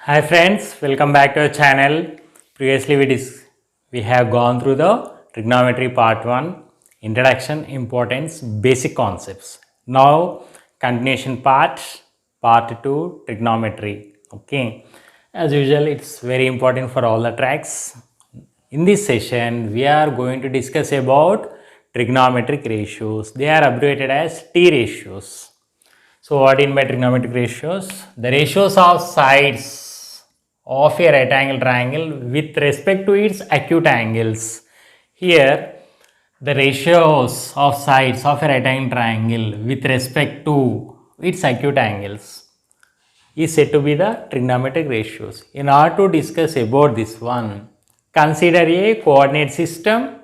Hi friends, welcome back to our channel. Previously we have gone through the trigonometry part 1, introduction, importance, basic concepts. Now continuation part 2, trigonometry. Okay, as usual it's very important for all the tracks. In this session we are going to discuss about trigonometric ratios. They are abbreviated as T ratios. So what in by trigonometric ratios? The ratios of sides of a right angle triangle with respect to its acute angles. Here the ratios of sides of a right angle triangle with respect to its acute angles is said to be the trigonometric ratios. In order to discuss about this one, consider a coordinate system.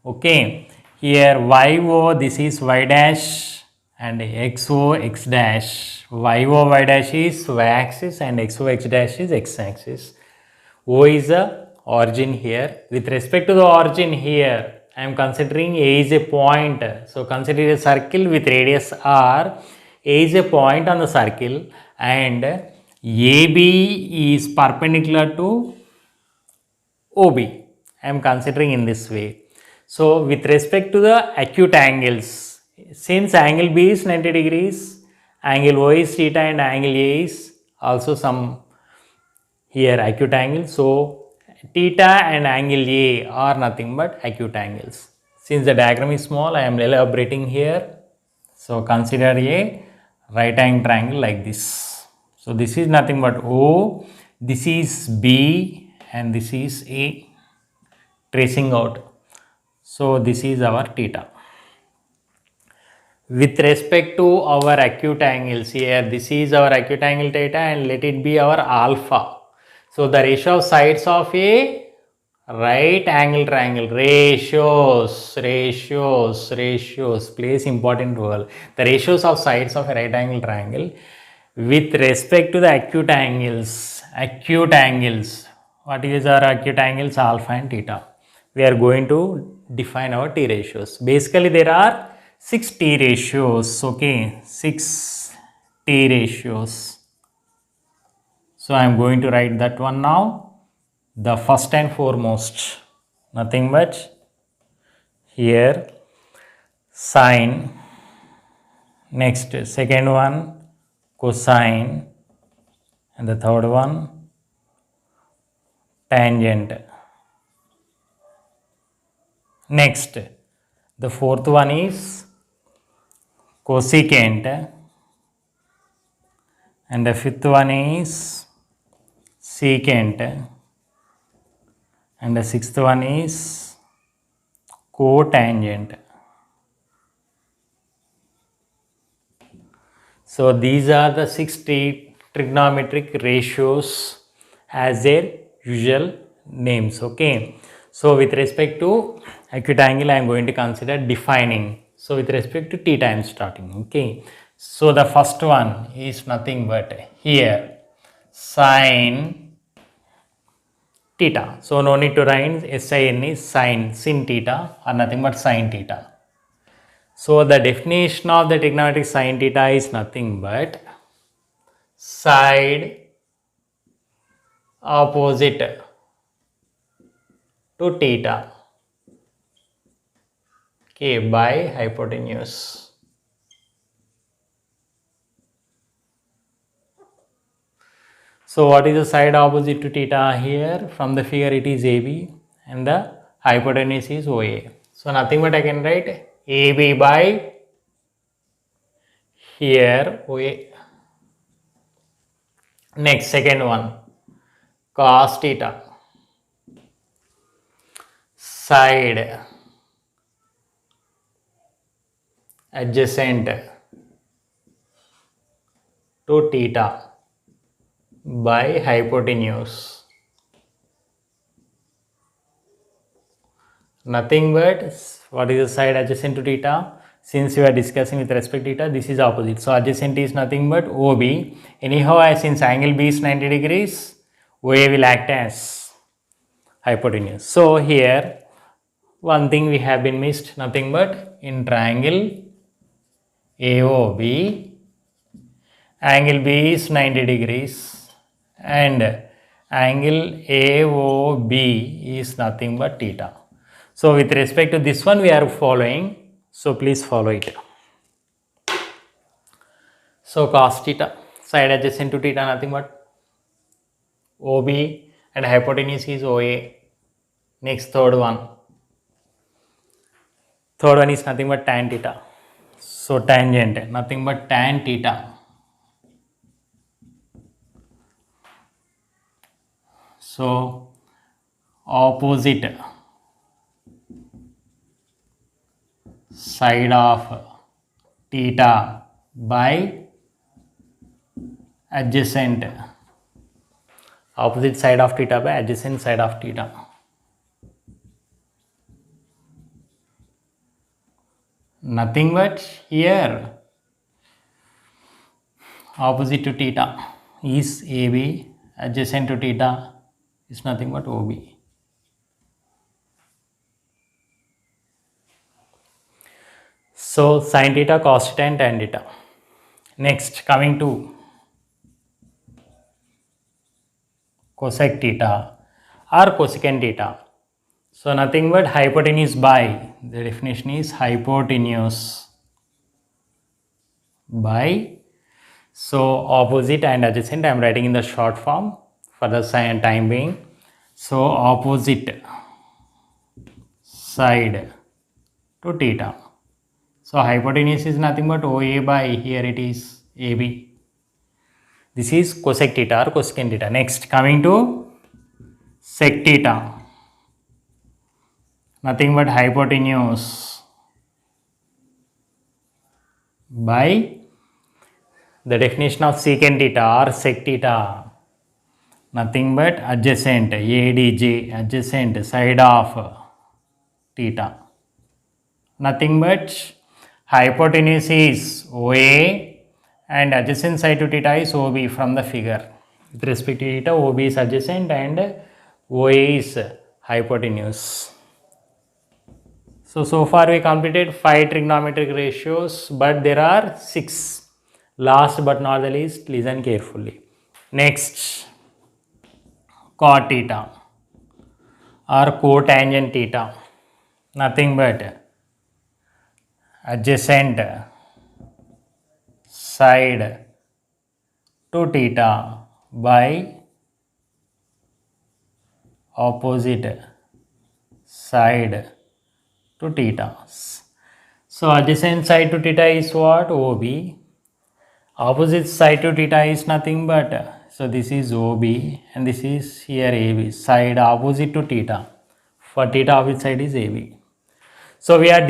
Okay, here y-o, this is y dash, and x-o, x dash. Y-o, y dash is y axis and x-o, x dash is x axis. O is the origin here. With respect to the origin here, I am considering A is a point. So consider a circle with radius r. A is a point on the circle and AB is perpendicular to OB. I am considering in this way. So with respect to the acute angles, since angle B is 90 degrees, angle O is theta and angle A is also some here acute angle. So theta and angle A are nothing but acute angles. Since the diagram is small, I am elaborating here. So consider a right angle triangle like this. So this is nothing but O, this is B and this is A, tracing out. So this is our theta. With respect to our acute angles here, this is our acute angle theta and let it be our alpha. So the ratio of sides of a right angle triangle, ratios plays important role. The ratios of sides of a right angle triangle with respect to the acute angles, what is our acute angles? Alpha and theta. We are going to define our T ratios. Basically there are 6 T ratios, okay, 6 T ratios. So I am going to write that one now. The first and foremost, nothing but here sine, next second one cosine, and the third one tangent. Next, the fourth one is cosecant, and the fifth one is secant, and the sixth one is cotangent. So these are the 6 trigonometric ratios as their usual names. Okay. So with respect to acute angle, I am going to consider defining. So with respect to theta, I am starting. Okay. So the first one is nothing but here sine theta. So no need to write sin is sin theta or nothing but sine theta. So the definition of the trigonometric sine theta is nothing but side opposite to theta, okay, by hypotenuse. So what is the side opposite to theta here? From the figure it is AB and the hypotenuse is OA. So nothing but I can write AB by here OA. Next, second one, cos theta, side adjacent to theta by hypotenuse. Nothing but what is the side adjacent to theta? Since we are discussing with respect to theta, this is opposite. So adjacent is nothing but OB. Anyhow, since angle B is 90 degrees, OA will act as hypotenuse. So here one thing we have been missed, nothing but in triangle AOB, angle B is 90 degrees and angle AOB is nothing but theta. So with respect to this one we are following, so please follow it. So cos theta, side adjacent to theta nothing but OB and hypotenuse is OA. Next third one is nothing but tan theta. So tangent nothing but tan theta. So opposite side of theta by adjacent, opposite side of theta by adjacent side of theta. Nothing but here opposite to theta is AB, adjacent to theta is nothing but OB. So sin theta, cos theta and tan theta. Next coming to cosec theta or cosecant theta. So nothing but hypotenuse by, the definition is hypotenuse by, so opposite and adjacent I am writing in the short form for the time being. So opposite side to theta. So hypotenuse is nothing but OA by, here it is AB. This is cosec theta or cosecant theta. Next coming to sec theta. Nothing but hypotenuse by, the definition of secant theta or sec theta, nothing but adjacent, ADJ, adjacent side of theta. Nothing but hypotenuse is OA and adjacent side to theta is OB from the figure. With respect to theta, OB is adjacent and OA is hypotenuse. So far we completed 5 trigonometric ratios, but there are 6. Last but not the least, listen carefully. Next, cot theta or cotangent theta, nothing but adjacent side to theta by opposite side to theta. So adjacent side to theta is what? OB. Opposite side to theta is nothing but, so this is OB and this is here AB, side opposite to theta. For theta opposite side is AB. So we have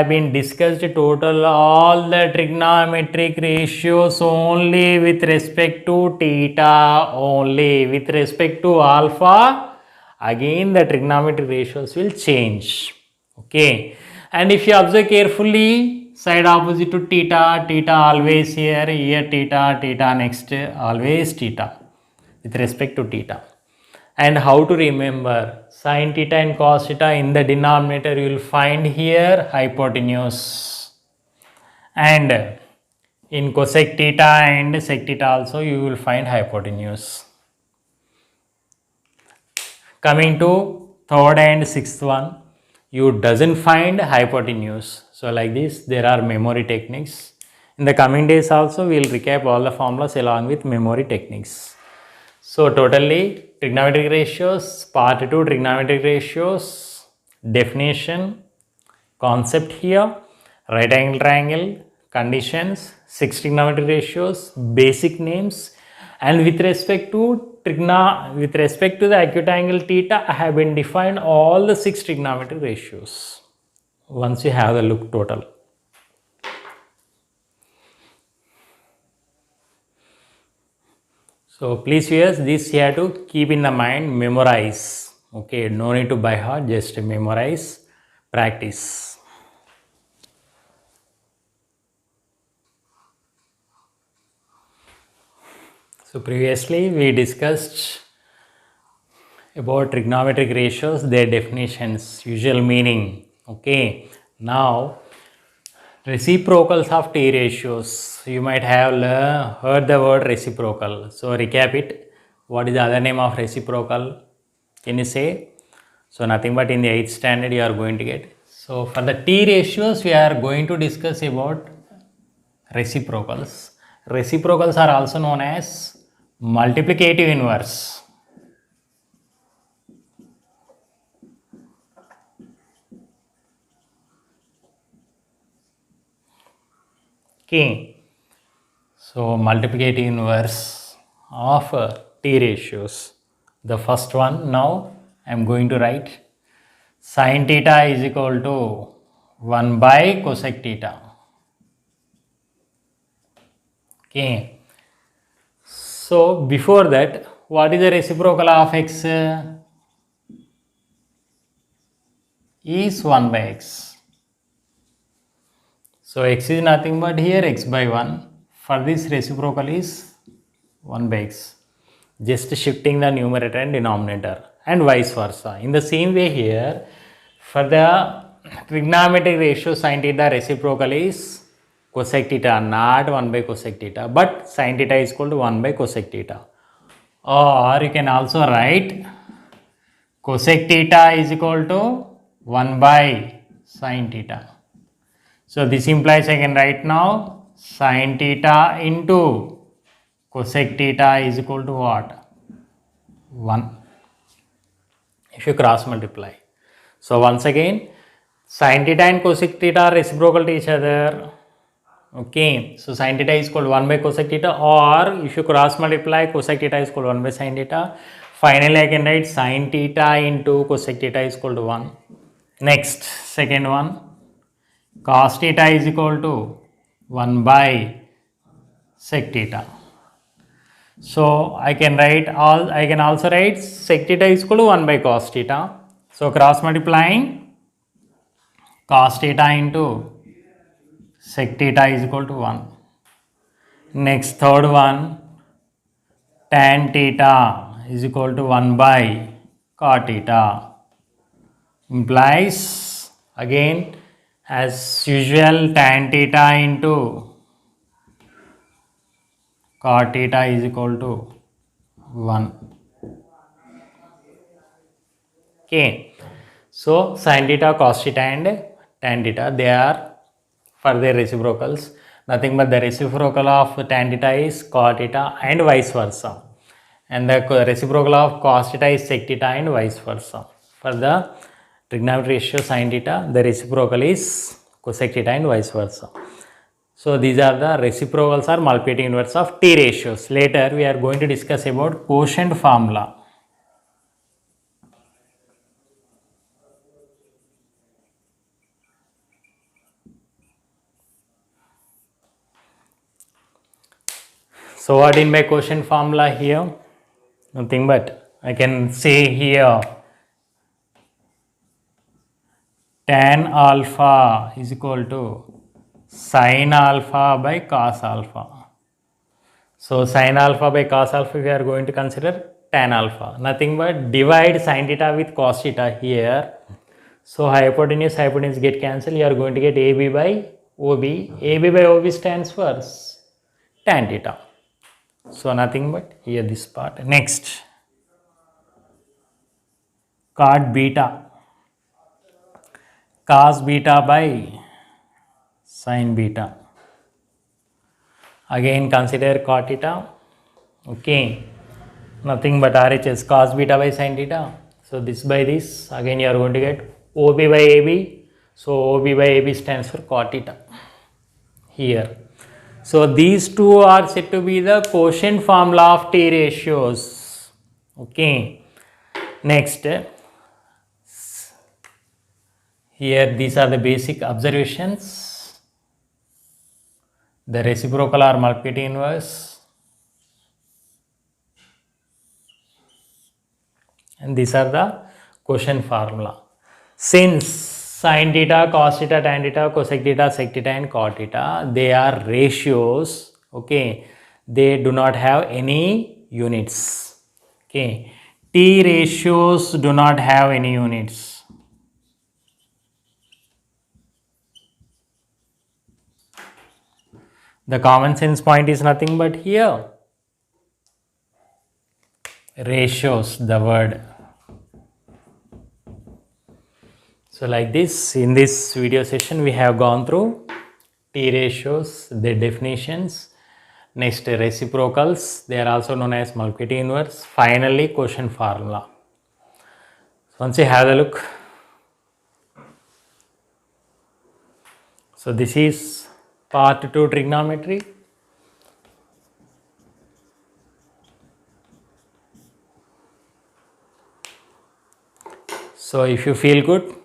been discussed total all the trigonometric ratios only with respect to theta only. With respect to alpha, again the trigonometric ratios will change. Okay, and if you observe carefully, side opposite to theta, theta always here theta, theta next, always theta with respect to theta. And how to remember, sin theta and cos theta, in the denominator you will find here hypotenuse, and in cosec theta and sec theta also you will find hypotenuse. Coming to third and sixth one, you doesn't find hypotenuse. So like this, there are memory techniques. In the coming days also we will recap all the formulas along with memory techniques. So totally trigonometric ratios, part 2 trigonometric ratios, definition, concept here, right angle triangle, conditions, 6 trigonometric ratios, basic names, and with respect to the acute angle theta, I have been defined all the 6 trigonometric ratios. Once you have the look total. So please viewers, this you have to keep in the mind, memorize. Okay, no need to by heart, just memorize, practice. So previously we discussed about trigonometric ratios, their definitions, usual meaning. Okay, now reciprocals of T ratios. You might have heard the word reciprocal. So recap it. What is the other name of reciprocal? Can you say? So nothing but in the 8th standard you are going to get. So for the T ratios we are going to discuss about reciprocals. Reciprocals are also known as multiplicative inverse. Okay. So multiplicative inverse of T ratios. The first one now I am going to write sin theta is equal to 1 by cosec theta. Okay. So before that, what is the reciprocal of x? Is 1 by x. So x is nothing but here x by 1. For this reciprocal is 1 by x. Just shifting the numerator and denominator and vice versa. In the same way here, for the trigonometric ratio sin theta reciprocal is cosec theta, not 1 by cosec theta, but sin theta is equal to 1 by cosec theta. Or you can also write cosec theta is equal to 1 by sin theta. So this implies I can write now sin theta into cosec theta is equal to what? 1. If you cross multiply. So once again, sin theta and cosec theta are reciprocal to each other. Okay, so sin theta is equal to 1 by cosec theta, or if you cross multiply, cosec theta is equal to 1 by sin theta. Finally, I can write sin theta into cosec theta is equal to 1. Next, second one, cos theta is equal to 1 by sec theta. So I can also write sec theta is equal to 1 by cos theta. So cross multiplying, cos theta into sec theta is equal to 1. Next, third one, tan theta is equal to 1 by cot theta. Implies again as usual tan theta into cot theta is equal to 1. Okay, so sin theta, cos theta and tan theta, they are for their reciprocals. Nothing but the reciprocal of tan theta is cot theta and vice versa. And the reciprocal of cos theta is sec theta and vice versa. For the trigonometric ratio sin theta, the reciprocal is cosec theta and vice versa. So these are the reciprocals or multiplicative inverse of T ratios. Later we are going to discuss about quotient formula. So what in my quotient formula here? Nothing but I can say here tan alpha is equal to sin alpha by cos alpha. So sin alpha by cos alpha we are going to consider tan alpha. Nothing but divide sin theta with cos theta here. So hypotenuse get cancelled. You are going to get AB by OB. AB by OB stands for tan theta. So nothing but here this part. Next, cot beta, cos beta by sin beta. Again consider cot theta. Okay, nothing but RHS cos beta by sin theta. So this by this, again you are going to get OB by AB. So OB by AB stands for cot theta here. So these two are said to be the quotient formula of T ratios. Okay. Next, here these are the basic observations. The reciprocal or multiplicative inverse. And these are the quotient formula. Since sin theta, cos theta, tan theta, cosec theta, sec theta and cot theta, they are ratios. Okay, they do not have any units. Okay, T ratios do not have any units. The common sense point is nothing but here ratios, the word. So like this, in this video session we have gone through T ratios, their definitions, next reciprocals, they are also known as Moltke-T inverse, finally quotient formula. So once you have a look, so this is part 2 trigonometry. So if you feel good,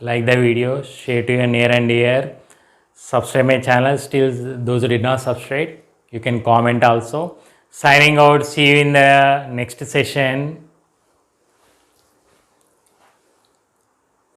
like the video, share to your near and dear, subscribe my channel. Still those who did not subscribe, you can comment also. Signing out, see you in the next session.